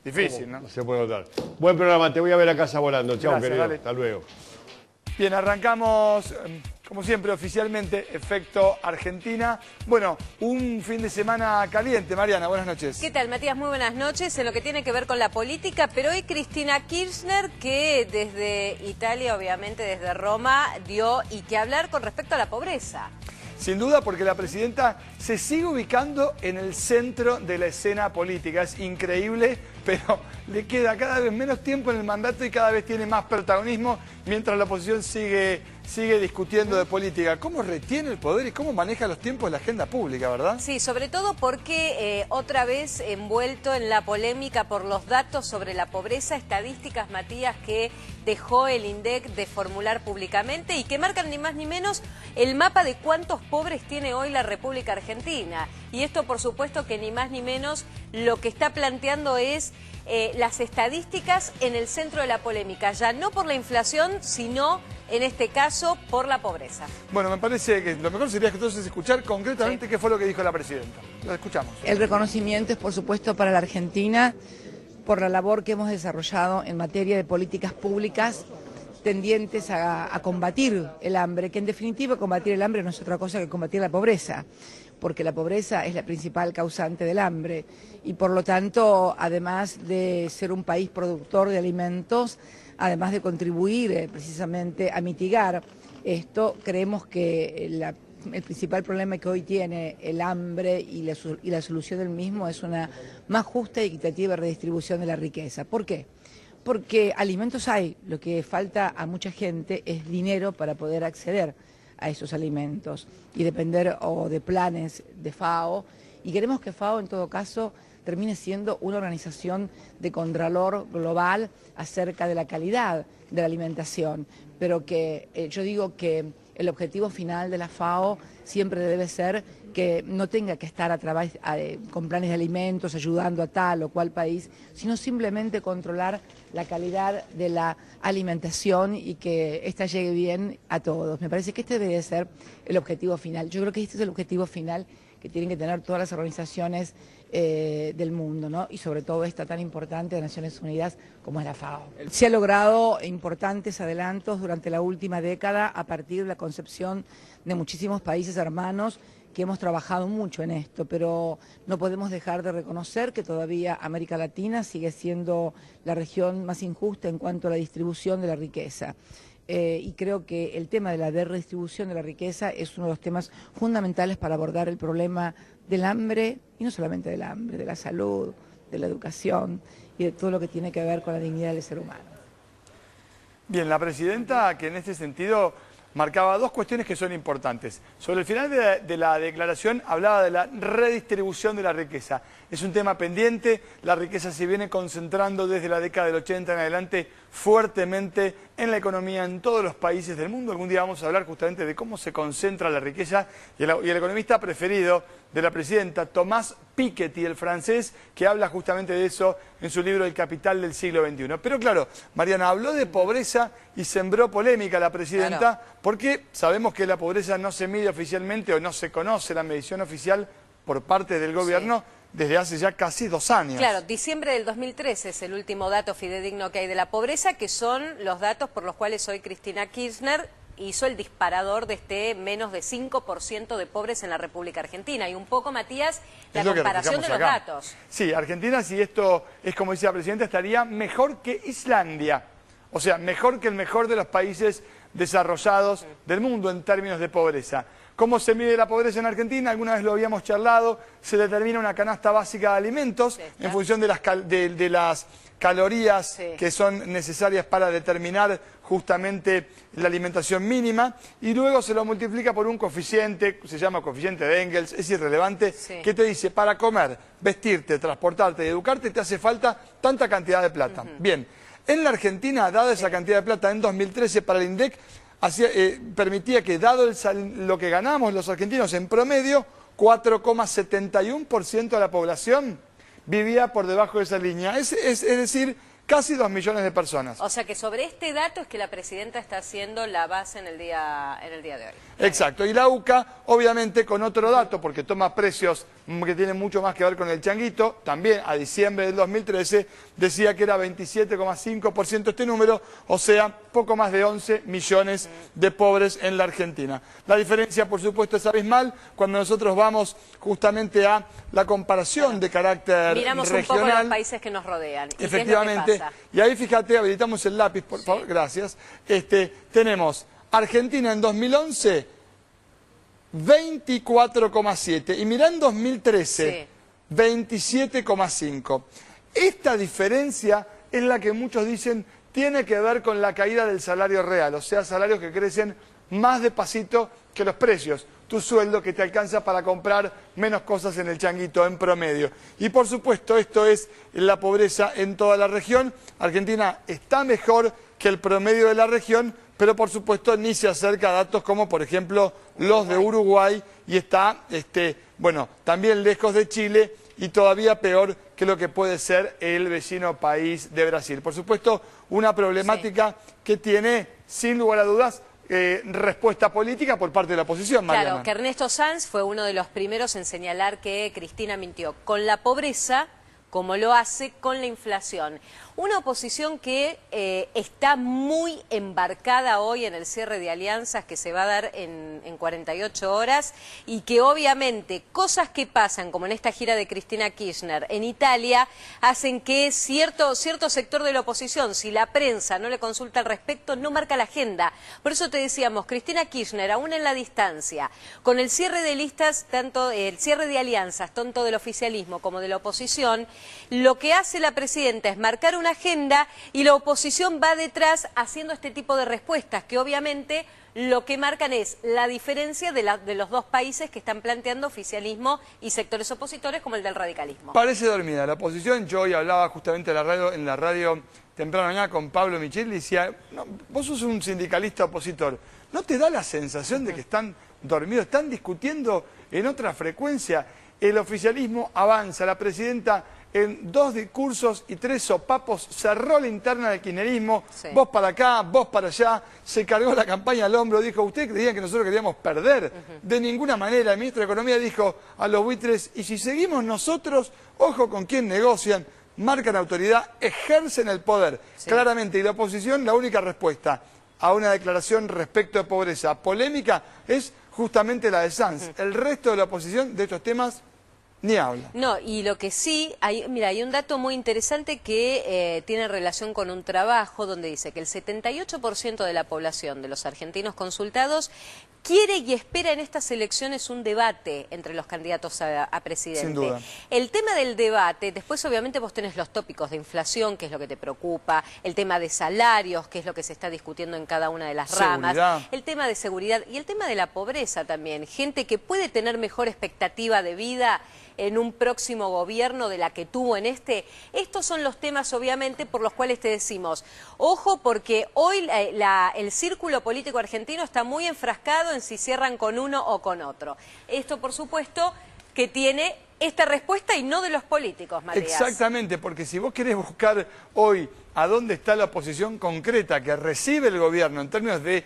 Difícil, ¿no? Se puede notar. Buen programa, te voy a ver a casa volando. Chao, Gracias, querido. dale. Hasta luego. Bien, arrancamos, como siempre, oficialmente, Efecto Argentina. Bueno, un fin de semana caliente. Mariana, buenas noches. ¿Qué tal, Matías? Muy buenas noches. En lo que tiene que ver con la política, pero hoy Cristina Kirchner, que desde Italia, obviamente desde Roma, dio y que hablar con respecto a la pobreza. Sin duda, porque la presidenta se sigue ubicando en el centro de la escena política. Es increíble, pero le queda cada vez menos tiempo en el mandato y cada vez tiene más protagonismo mientras la oposición sigue discutiendo de política. ¿Cómo retiene el poder y cómo maneja los tiempos de la agenda pública, verdad? Sí, sobre todo porque otra vez envuelto en la polémica por los datos sobre la pobreza, estadísticas, Matías, que dejó el INDEC de formular públicamente y que marcan ni más ni menos el mapa de cuántos pobres tiene hoy la República Argentina. Y esto, por supuesto, que ni más ni menos lo que está planteando es las estadísticas en el centro de la polémica, ya no por la inflación, sino en este caso por la pobreza. Bueno, me parece que lo mejor sería entonces escuchar concretamente qué fue lo que dijo la presidenta. Lo escuchamos. El reconocimiento es, por supuesto, para la Argentina por la labor que hemos desarrollado en materia de políticas públicas tendientes a combatir el hambre, que en definitiva combatir el hambre no es otra cosa que combatir la pobreza, porque la pobreza es la principal causante del hambre y por lo tanto, además de ser un país productor de alimentos, además de contribuir precisamente a mitigar esto, creemos que el principal problema que hoy tiene el hambre y la solución del mismo es una más justa y equitativa redistribución de la riqueza. ¿Por qué? Porque alimentos hay, lo que falta a mucha gente es dinero para poder acceder a esos alimentos y depender de planes de FAO, y queremos que FAO en todo caso termine siendo una organización de contralor global acerca de la calidad de la alimentación, pero que yo digo que el objetivo final de la FAO siempre debe ser que no tenga que estar con planes de alimentos ayudando a tal o cual país, sino simplemente controlar la calidad de la alimentación y que ésta llegue bien a todos. Me parece que este debe ser el objetivo final. Yo creo que este es el objetivo final que tienen que tener todas las organizaciones del mundo, ¿no? Y sobre todo esta tan importante de Naciones Unidas como es la FAO. Se ha logrado importantes adelantos durante la última década a partir de la concepción de muchísimos países hermanos que hemos trabajado mucho en esto, pero no podemos dejar de reconocer que todavía América Latina sigue siendo la región más injusta en cuanto a la distribución de la riqueza. Y creo que el tema de la redistribución de la riqueza es uno de los temas fundamentales para abordar el problema del hambre, y no solamente del hambre, de la salud, de la educación y de todo lo que tiene que ver con la dignidad del ser humano. Bien, la presidenta, que en este sentido marcaba dos cuestiones que son importantes. Sobre el final de la declaración hablaba de la redistribución de la riqueza. Es un tema pendiente, la riqueza se viene concentrando desde la década del 80 en adelante fuertemente en la economía en todos los países del mundo. Algún día vamos a hablar justamente de cómo se concentra la riqueza y el economista preferido de la presidenta, Thomas Piketty, el francés, que habla justamente de eso en su libro El Capital del siglo XXI. Pero claro, Mariana, habló de pobreza y sembró polémica la presidenta, claro, porque sabemos que la pobreza no se mide oficialmente o no se conoce la medición oficial por parte del gobierno. Sí. Desde hace ya casi 2 años. Claro, diciembre del 2013 es el último dato fidedigno que hay de la pobreza, que son los datos por los cuales hoy Cristina Kirchner hizo el disparador de este menos de 5% de pobres en la República Argentina. Y un poco, Matías, la comparación de los datos. Sí, Argentina, si esto es como dice la presidenta, estaría mejor que Islandia. O sea, mejor que el mejor de los países desarrollados del mundo en términos de pobreza. ¿Cómo se mide la pobreza en Argentina? Alguna vez lo habíamos charlado, se determina una canasta básica de alimentos en función de las calorías que son necesarias para determinar justamente la alimentación mínima y luego se lo multiplica por un coeficiente, se llama coeficiente de Engels, es irrelevante, que te dice para comer, vestirte, transportarte y educarte te hace falta tanta cantidad de plata. Bien, en la Argentina, dada esa cantidad de plata en 2013 para el INDEC, permitía que, dado lo que ganamos los argentinos en promedio, 4,71% de la población vivía por debajo de esa línea. Es decir, casi 2 millones de personas. O sea que sobre este dato es que la presidenta está haciendo la base en el día de hoy. Exacto, y la UCA obviamente con otro dato, porque toma precios que tienen mucho más que ver con el changuito, también a diciembre del 2013 decía que era 27,5% este número, o sea, poco más de 11 millones de pobres en la Argentina. La diferencia, por supuesto, es abismal cuando nosotros vamos justamente a la comparación de carácter Miramos regional. un poco los países que nos rodean. ¿Y efectivamente, qué es lo que pasa? y ahí fíjate, habilitamos el lápiz, por favor, gracias. Tenemos Argentina en 2011, 24,7. Y mirá en 2013, 27,5. Esta diferencia es la que muchos dicen tiene que ver con la caída del salario real. O sea, salarios que crecen más despacito que los precios. Tu sueldo que te alcanza para comprar menos cosas en el changuito en promedio. Y por supuesto, esto es la pobreza en toda la región. Argentina está mejor que el promedio de la región, pero por supuesto ni se acerca a datos como por ejemplo los de Uruguay y está, bueno, también lejos de Chile y todavía peor que lo que puede ser el vecino país de Brasil. Por supuesto, una problemática que tiene, sin lugar a dudas, respuesta política por parte de la oposición, Mariana. Claro, que Ernesto Sanz fue uno de los primeros en señalar que Cristina mintió con la pobreza como lo hace con la inflación. Una oposición que está muy embarcada hoy en el cierre de alianzas que se va a dar en 48 horas y que obviamente cosas que pasan, como en esta gira de Cristina Kirchner en Italia, hacen que cierto sector de la oposición, si la prensa no le consulta al respecto, no marca la agenda. Por eso te decíamos, Cristina Kirchner, aún en la distancia, con el cierre de listas, tanto el cierre de alianzas, tanto del oficialismo como de la oposición, lo que hace la presidenta es marcar una agenda y la oposición va detrás haciendo este tipo de respuestas que obviamente lo que marcan es la diferencia de los dos países que están planteando oficialismo y sectores opositores como el del radicalismo. Parece dormida la oposición. Yo hoy hablaba justamente en la radio temprano mañana con Pablo Michel y decía, no, vos sos un sindicalista opositor, ¿no te da la sensación de que están dormidos? Están discutiendo en otra frecuencia. El oficialismo avanza, la presidenta en 2 discursos y 3 sopapos cerró la interna del kirchnerismo, vos para acá, vos para allá, se cargó la campaña al hombro, dijo, ¿ustedes creían que nosotros queríamos perder? De ninguna manera. El ministro de Economía dijo a los buitres, y si seguimos nosotros, ojo con quién negocian, marcan autoridad, ejercen el poder. Claramente, y la oposición, la única respuesta a una declaración respecto de pobreza polémica es justamente la de Sanz. El resto de la oposición de estos temas ni habla. No, y lo que sí, mira, hay un dato muy interesante que tiene relación con un trabajo donde dice que el 78% de la población de los argentinos consultados quiere y espera en estas elecciones un debate entre los candidatos a presidente. Sin duda. El tema del debate, después obviamente vos tenés los tópicos de inflación, que es lo que te preocupa, el tema de salarios, que es lo que se está discutiendo en cada una de las ramas, el tema de seguridad y el tema de la pobreza también. Gente que puede tener mejor expectativa de vida en un próximo gobierno de la que tuvo en este. Estos son los temas obviamente por los cuales te decimos, ojo porque hoy el círculo político argentino está muy enfrascado en si cierran con uno o con otro. Esto por supuesto que tiene esta respuesta y no de los políticos, Matías. Exactamente, porque si vos querés buscar hoy a dónde está la oposición concreta que recibe el gobierno en términos de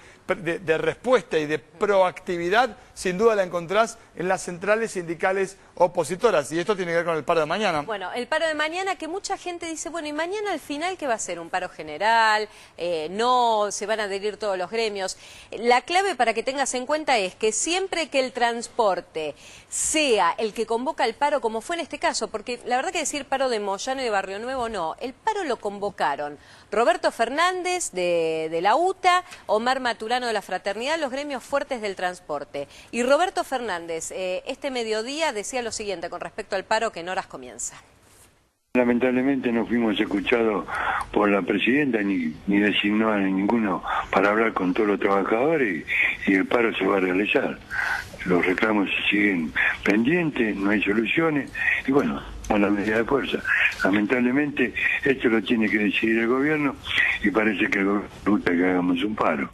respuesta y de proactividad, sin duda la encontrás en las centrales sindicales opositoras. Y esto tiene que ver con el paro de mañana. Bueno, el paro de mañana que mucha gente dice, bueno, ¿y mañana al final qué va a ser? ¿Un paro general? ¿No se van a adherir todos los gremios? La clave para que tengas en cuenta es que siempre que el transporte sea el que convoca el paro, como fue en este caso, porque la verdad que decir paro de Moyano y de Barrio Nuevo no, el paro lo convocaron Roberto Fernández de la UTA, Omar Maturano de la Fraternidad, los gremios fuertes del transporte. Y Roberto Fernández, este mediodía decía lo siguiente con respecto al paro que en horas comienza. Lamentablemente no fuimos escuchados por la presidenta ni designó a ninguno para hablar con todos los trabajadores y el paro se va a realizar. Los reclamos siguen pendientes, no hay soluciones y bueno, con la medida de fuerza. Lamentablemente esto lo tiene que decidir el gobierno y parece que el gobierno gusta que hagamos un paro.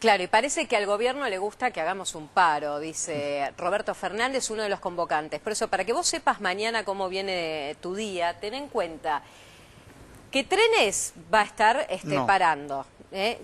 Claro, y parece que al gobierno le gusta que hagamos un paro, dice Roberto Fernández, uno de los convocantes. Por eso, para que vos sepas mañana cómo viene tu día, ten en cuenta que Trenes va a estar parando.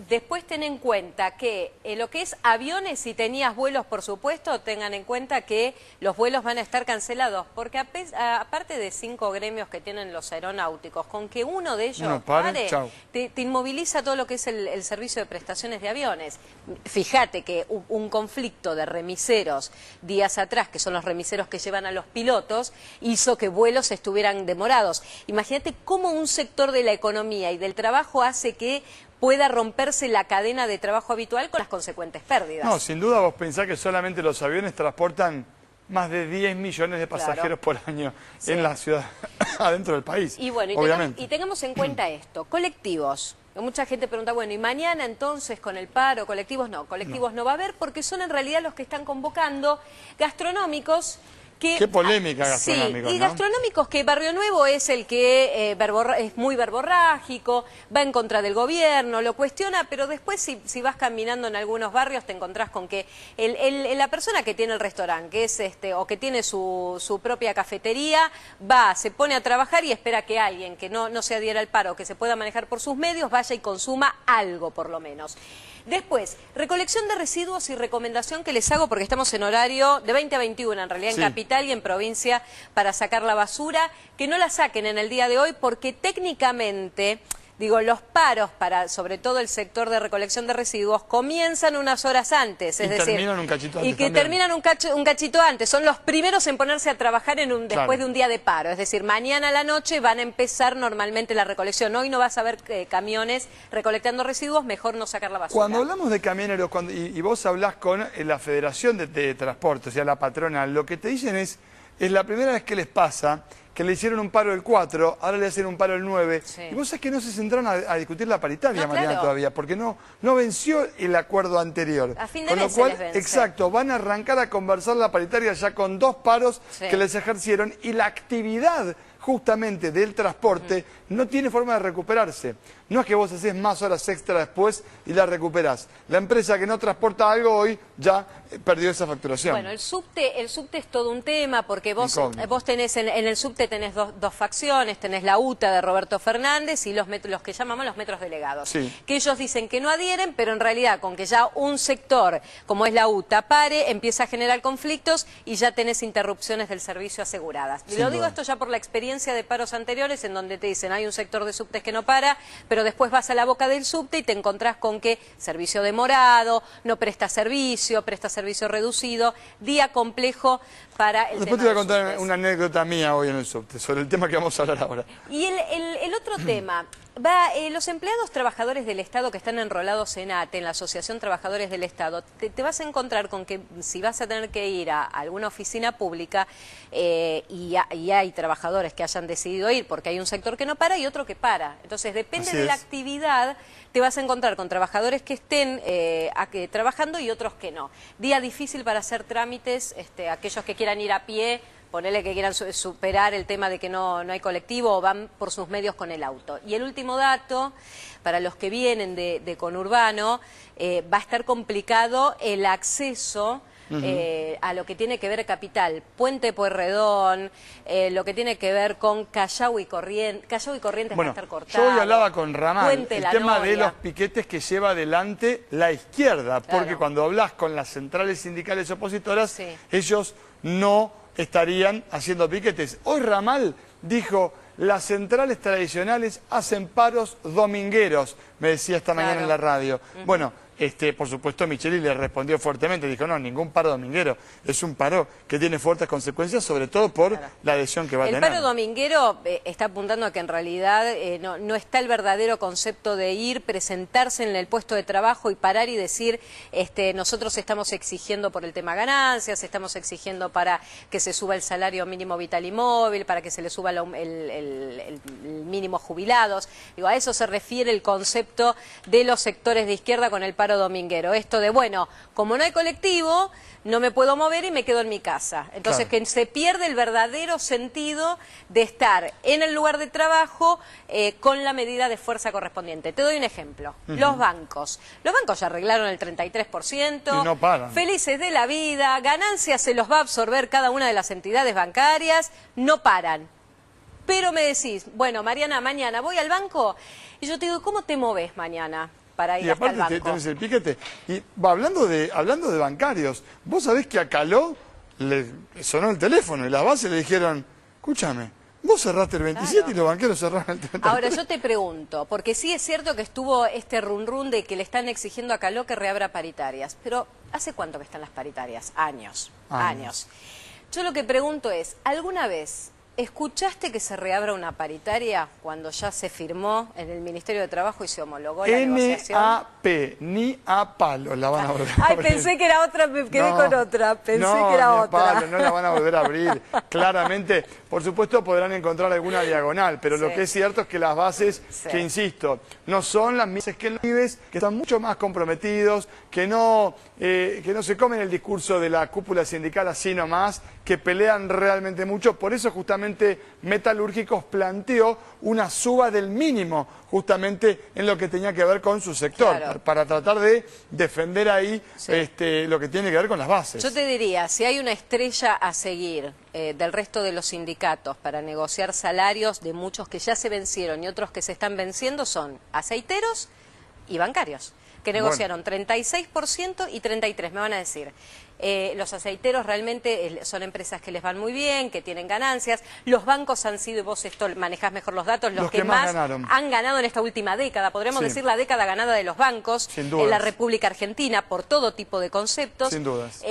Después ten en cuenta que lo que es aviones, si tenías vuelos, por supuesto, tengan en cuenta que los vuelos van a estar cancelados, porque aparte de 5 gremios que tienen los aeronáuticos, con que uno de ellos pare, te inmoviliza todo lo que es el servicio de prestaciones de aviones. Fíjate que un conflicto de remiseros días atrás, que son los remiseros que llevan a los pilotos, hizo que vuelos estuvieran demorados. Imagínate cómo un sector de la economía y del trabajo hace que pueda romperse la cadena de trabajo habitual con las consecuentes pérdidas. No, sin duda vos pensás que solamente los aviones transportan más de 10 millones de pasajeros por año en la ciudad, adentro del país, y bueno, obviamente. Y tengamos en cuenta esto, colectivos. Mucha gente pregunta, bueno, ¿y mañana entonces con el paro, colectivos no? Colectivos no va a haber porque son en realidad los que están convocando, gastronómicos. Qué polémica gastronómicos, sí, y ¿no? gastronómicos que Barrio Nuevo es el que es muy verborrágico, va en contra del gobierno, lo cuestiona, pero después si vas caminando en algunos barrios te encontrás con que la persona que tiene el restaurante, que es o que tiene su propia cafetería, va, se pone a trabajar y espera que alguien que no se adhiera al paro, que se pueda manejar por sus medios, vaya y consuma algo por lo menos. Después, recolección de residuos y recomendación que les hago porque estamos en horario de 20 a 21, en realidad en capital y en provincia, para sacar la basura, que no la saquen en el día de hoy porque técnicamente, digo, los paros para sobre todo el sector de recolección de residuos comienzan unas horas antes, es decir, terminan un cachito antes y que terminan un cachito antes, son los primeros en ponerse a trabajar después de un día de paro, es decir, mañana a la noche van a empezar normalmente la recolección, hoy no vas a ver camiones recolectando residuos, mejor no sacar la basura. Cuando hablamos de camioneros y vos hablás con la Federación de Transporte, o sea, la patronal, lo que te dicen es la primera vez que les pasa que le hicieron un paro el 4, ahora le hacen un paro el 9. Sí. Y vos sabés que no se centraron a discutir la paritaria, Mariana, todavía, porque no venció el acuerdo anterior. A fin de con mes lo cual, se les vence. exacto, van a arrancar a conversar la paritaria ya con 2 paros que les ejercieron y la actividad justamente del transporte no tiene forma de recuperarse. No es que vos haces más horas extra después y la recuperás. La empresa que no transporta algo hoy ya perdió esa facturación. Bueno, el subte es todo un tema porque vos tenés en el subte tenés dos facciones, tenés la UTA de Roberto Fernández y los que llamamos los metros delegados. Sí. Que ellos dicen que no adhieren, pero en realidad con que ya un sector, como es la UTA, pare, empieza a generar conflictos y ya tenés interrupciones del servicio aseguradas. Y lo digo esto ya por la experiencia de paros anteriores en donde te dicen hay un sector de subtes que no para, pero después vas a la boca del subte y te encontrás con que servicio demorado, no presta servicio reducido, día complejo para el Después tema te voy a contar una anécdota mía hoy en el subte sobre el tema que vamos a hablar ahora. Y el otro tema, los empleados trabajadores del Estado que están enrolados en ATE, en la Asociación Trabajadores del Estado, te vas a encontrar con que si vas a tener que ir a alguna oficina pública y hay trabajadores que hayan decidido ir porque hay un sector que no para y otro que para. Entonces depende de la actividad, te vas a encontrar con trabajadores que estén trabajando y otros que no. Día difícil para hacer trámites, aquellos que quieran ir a pie, ponele que quieran superar el tema de que no hay colectivo o van por sus medios con el auto. Y el último dato, para los que vienen de conurbano, va a estar complicado el acceso a lo que tiene que ver Capital, Puente Pueyrredón, lo que tiene que ver con Callao y Corrientes va a estar cortado. Yo hoy hablaba con Ramal, Puente el La tema Noria. de los piquetes que lleva adelante la izquierda, porque cuando hablas con las centrales sindicales opositoras, ellos no estarían haciendo piquetes. Hoy Ramal dijo, las centrales tradicionales hacen paros domingueros, me decía esta mañana en la radio. Bueno, por supuesto Micheli le respondió fuertemente, dijo no, ningún paro dominguero, es un paro que tiene fuertes consecuencias, sobre todo por la adhesión que va a tener. El paro dominguero está apuntando a que en realidad no está el verdadero concepto de ir, presentarse en el puesto de trabajo y parar y decir, nosotros estamos exigiendo por el tema ganancias, estamos exigiendo para que se suba el salario mínimo vital y móvil, para que se le suba el mínimo jubilados. Digo, a eso se refiere el concepto de los sectores de izquierda con el paro paro dominguero. Esto de, bueno, como no hay colectivo, no me puedo mover y me quedo en mi casa. Entonces, Claro. que se pierde el verdadero sentido de estar en el lugar de trabajo con la medida de fuerza correspondiente. Te doy un ejemplo. Los bancos. Los bancos ya arreglaron el 33%. Y no paran. Felices de la vida, ganancias se los va a absorber cada una de las entidades bancarias, no paran. Pero me decís, bueno, Mariana, mañana voy al banco y yo te digo, ¿cómo te moves mañana para ir Y hasta el aparte banco? tenés el piquete. Y hablando de bancarios, vos sabés que a Caló le sonó el teléfono y las bases le dijeron, escúchame, vos cerraste el 27 Claro. y los banqueros cerraron el 33. Ahora yo te pregunto, porque sí es cierto que estuvo este run de que le están exigiendo a Caló que reabra paritarias, pero ¿hace cuánto que están las paritarias? Años. Yo lo que pregunto es, ¿alguna vez escuchaste que se reabra una paritaria cuando ya se firmó en el Ministerio de Trabajo y se homologó la negociación? NAP, ni a palo la van a volver a Ay, abrir. pensé que era otra, me quedé con otra, pensé no, que era ni a otra. palo, no la van a volver a abrir. Claramente, por supuesto podrán encontrar alguna diagonal, pero lo Sí. que es cierto es que las bases, Sí. que insisto, no son las mismas que los pibes, que están mucho más comprometidos, que no se comen el discurso de la cúpula sindical así nomás, que pelean realmente mucho. Por eso justamente Metalúrgicos planteó una suba del mínimo justamente en lo que tenía que ver con su sector, Claro. para tratar de defender ahí Sí. lo que tiene que ver con las bases. Yo te diría, si hay una estrella a seguir del resto de los sindicatos para negociar salarios de muchos que ya se vencieron y otros que se están venciendo, son aceiteros y bancarios, que negociaron 36% y 33%, me van a decir. Los aceiteros realmente son empresas que les van muy bien, que tienen ganancias. Los bancos han sido, y vos esto manejás mejor los datos, los que más ganaron. han ganado en esta última década. Podríamos Sí. decir la década ganada de los bancos Sin en dudas. la República Argentina por todo tipo de conceptos. Sin dudas.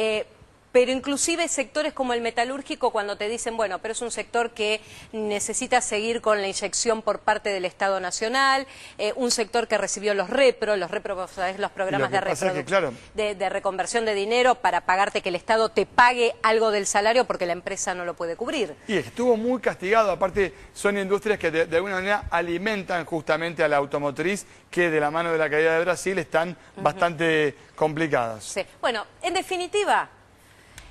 Pero inclusive sectores como el metalúrgico, cuando te dicen, bueno, pero es un sector que necesita seguir con la inyección por parte del Estado Nacional, un sector que recibió los repro, vos sabés, los programas Lo que pasa es que, claro, de reconversión de dinero para pagarte que el Estado te pague algo del salario porque la empresa no lo puede cubrir. Y estuvo muy castigado, aparte son industrias que de alguna manera alimentan justamente a la automotriz, que de la mano de la caída de Brasil están bastante complicadas. Sí. Bueno, en definitiva,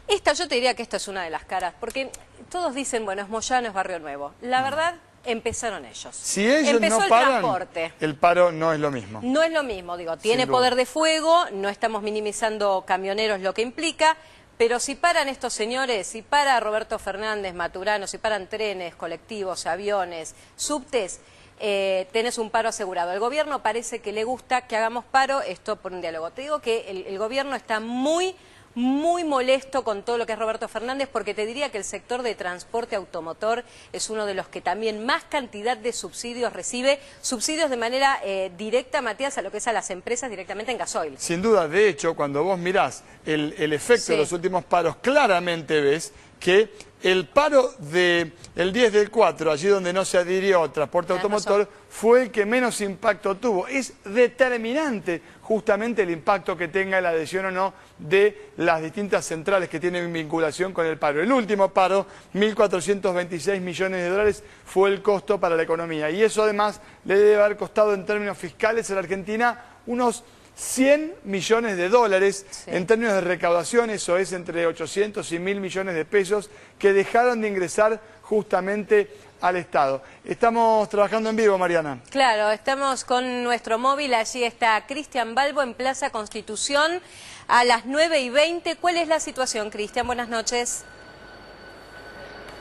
yo te diría que esta es una de las caras, porque todos dicen, bueno, es Moyano, es Barrio Nuevo. La verdad, empezaron ellos. Si ellos Empezó no el paran, transporte. el paro no es lo mismo. No es lo mismo, digo, tiene Sin duda. poder de fuego, no estamos minimizando camioneros lo que implica, pero si paran estos señores, si para Roberto Fernández, Maturano, si paran trenes, colectivos, aviones, subtes, tenés un paro asegurado. El gobierno parece que le gusta que hagamos paro, esto por un diálogo. Te digo que el gobierno está muy molesto con todo lo que es Roberto Fernández, porque te diría que el sector de transporte automotor es uno de los que también más cantidad de subsidios recibe, subsidios de manera directa, Matías, a lo que es a las empresas directamente en gasoil. Sin duda, de hecho, cuando vos mirás el efecto Sí. de los últimos paros, claramente ves que el paro del 10 del 4, allí donde no se adhirió transporte Tenés automotor, razón. fue el que menos impacto tuvo. Es determinante justamente el impacto que tenga la adhesión o no de las distintas centrales que tienen vinculación con el paro. El último paro, 1.426 millones de dólares, fue el costo para la economía. Y eso además le debe haber costado en términos fiscales a la Argentina unos 100 millones de dólares Sí. en términos de recaudación, eso es entre 800 y 1.000 millones de pesos que dejaron de ingresar justamente al Estado. Estamos trabajando en vivo, Mariana. Claro, estamos con nuestro móvil, allí está Cristian Balbo en Plaza Constitución a las 9:20. ¿Cuál es la situación, Cristian? Buenas noches.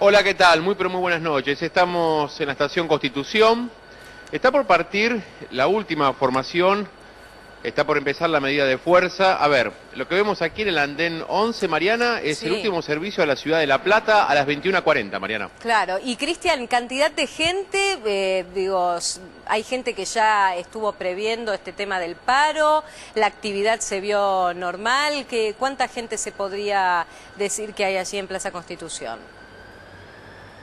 Hola, ¿qué tal? Muy pero muy buenas noches. Estamos en la estación Constitución. Está por partir la última formación. Está por empezar la medida de fuerza. A ver, lo que vemos aquí en el andén 11, Mariana, es Sí. el último servicio a la ciudad de La Plata a las 21:40, Mariana. Claro, y Cristian, cantidad de gente, hay gente que ya estuvo previendo este tema del paro, la actividad se vio normal, ¿cuánta gente se podría decir que hay allí en Plaza Constitución?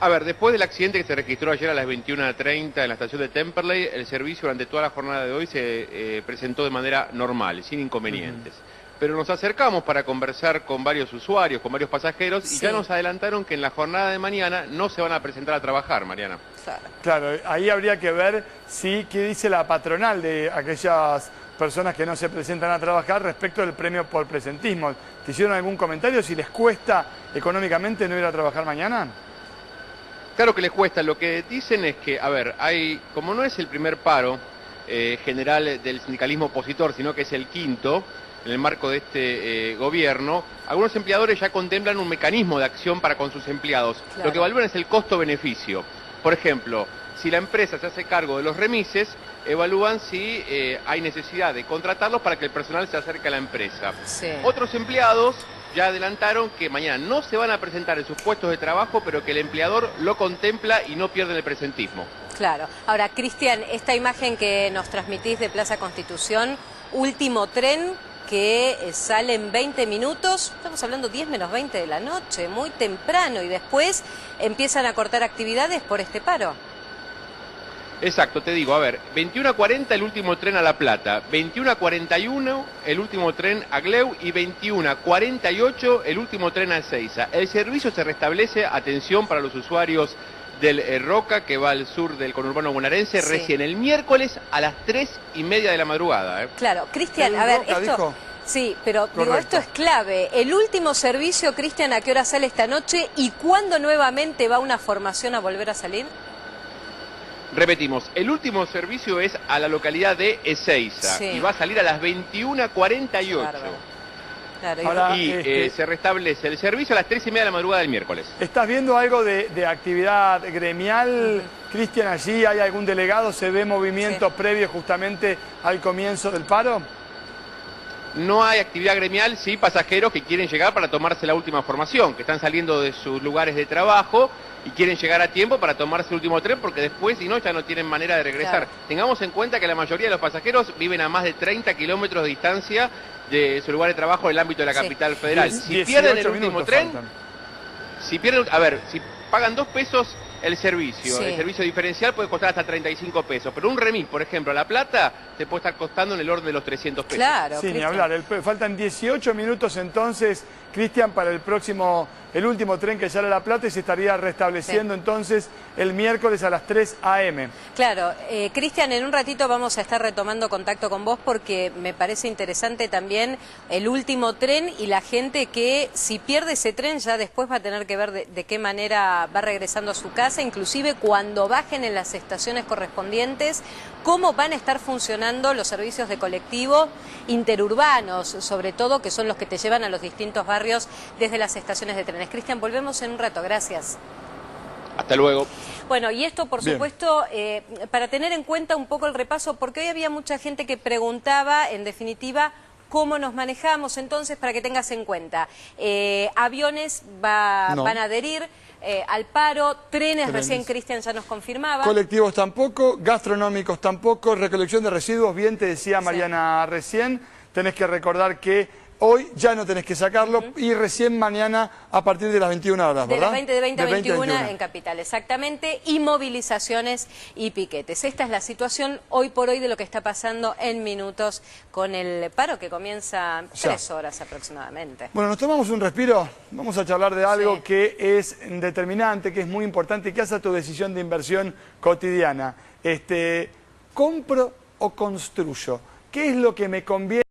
A ver, después del accidente que se registró ayer a las 21:30 en la estación de Temperley, el servicio durante toda la jornada de hoy se presentó de manera normal, sin inconvenientes. Pero nos acercamos para conversar con varios usuarios, con varios pasajeros, y Sí. ya nos adelantaron que en la jornada de mañana no se van a presentar a trabajar, Mariana. Claro. Claro, ahí habría que ver qué dice la patronal de aquellas personas que no se presentan a trabajar respecto del premio por presentismo. ¿Te hicieron algún comentario si les cuesta económicamente no ir a trabajar mañana? Claro que les cuesta. Lo que dicen es que, a ver, como no es el primer paro general del sindicalismo opositor, sino que es el quinto, en el marco de este gobierno, algunos empleadores ya contemplan un mecanismo de acción para con sus empleados. Claro. Lo que evalúan es el costo-beneficio. Por ejemplo, si la empresa se hace cargo de los remises, evalúan si hay necesidad de contratarlos para que el personal se acerque a la empresa. Sí. Otros empleados ya adelantaron que mañana no se van a presentar en sus puestos de trabajo, pero que el empleador lo contempla y no pierden el presentismo. Claro. Ahora, Cristian, esta imagen que nos transmitís de Plaza Constitución, último tren que sale en 20 minutos, estamos hablando 10 menos 20 de la noche, muy temprano, y después empiezan a cortar actividades por este paro. Exacto, te digo, a ver, 21:40 el último tren a La Plata, 21:41 el último tren a Gleu y 21:48 el último tren a Ezeiza. El servicio se restablece, atención para los usuarios del Roca, que va al sur del conurbano bonaerense, sí, recién el miércoles a las 3:30 de la madrugada. Claro, Cristian, a ver, Roca, esto... dijo. Sí, pero Correcto. digo, esto es clave. El último servicio, Cristian, ¿a qué hora sale esta noche? ¿Y cuándo nuevamente va una formación a volver a salir? Repetimos, el último servicio es a la localidad de Ezeiza, sí, y va a salir a las 21:48. Claro, ahora, y se restablece el servicio a las 3:30 de la madrugada del miércoles. ¿Estás viendo algo de actividad gremial, Cristian, allí? ¿Hay algún delegado? ¿Se ve movimiento previo justamente al comienzo del paro? No hay actividad gremial, sí pasajeros que quieren llegar para tomarse la última formación, que están saliendo de sus lugares de trabajo y quieren llegar a tiempo para tomarse el último tren, porque después, si no, ya no tienen manera de regresar. Claro. Tengamos en cuenta que la mayoría de los pasajeros viven a más de 30 kilómetros de distancia de su lugar de trabajo en el ámbito de la capital federal. Si pierden el último tren, si pagan 2 pesos el servicio diferencial puede costar hasta 35 pesos, pero un remis, por ejemplo, a La Plata, te puede estar costando en el orden de los 300 pesos. Claro, sí, ni hablar. Faltan 18 minutos entonces, Cristian, para el último tren que sale a La Plata, y se estaría restableciendo entonces el miércoles a las 3 a.m. Claro, Cristian, en un ratito vamos a estar retomando contacto con vos porque me parece interesante también el último tren y la gente que si pierde ese tren ya después va a tener que ver de qué manera va regresando a su casa, inclusive cuando bajen en las estaciones correspondientes, cómo van a estar funcionando los servicios de colectivo interurbanos, sobre todo, que son los que te llevan a los distintos barrios desde las estaciones de trenes. Cristian, volvemos en un rato, gracias. Hasta luego. Bueno, y esto, por supuesto, para tener en cuenta un poco el repaso, porque hoy había mucha gente que preguntaba, en definitiva, cómo nos manejamos. Entonces, para que tengas en cuenta, aviones van a adherir al paro, trenes recién Cristian ya nos confirmaba. Colectivos tampoco, gastronómicos tampoco, recolección de residuos, bien te decía Mariana recién, tenés que recordar que hoy ya no tenés que sacarlo y recién mañana a partir de las 21 horas, ¿verdad? De 20 a 21 en Capital, exactamente, y movilizaciones y piquetes. Esta es la situación hoy por hoy de lo que está pasando en minutos con el paro que comienza 3 horas aproximadamente. Bueno, nos tomamos un respiro, vamos a charlar de algo que es determinante, que es muy importante y que hace tu decisión de inversión cotidiana. ¿Compro o construyo? ¿Qué es lo que me conviene?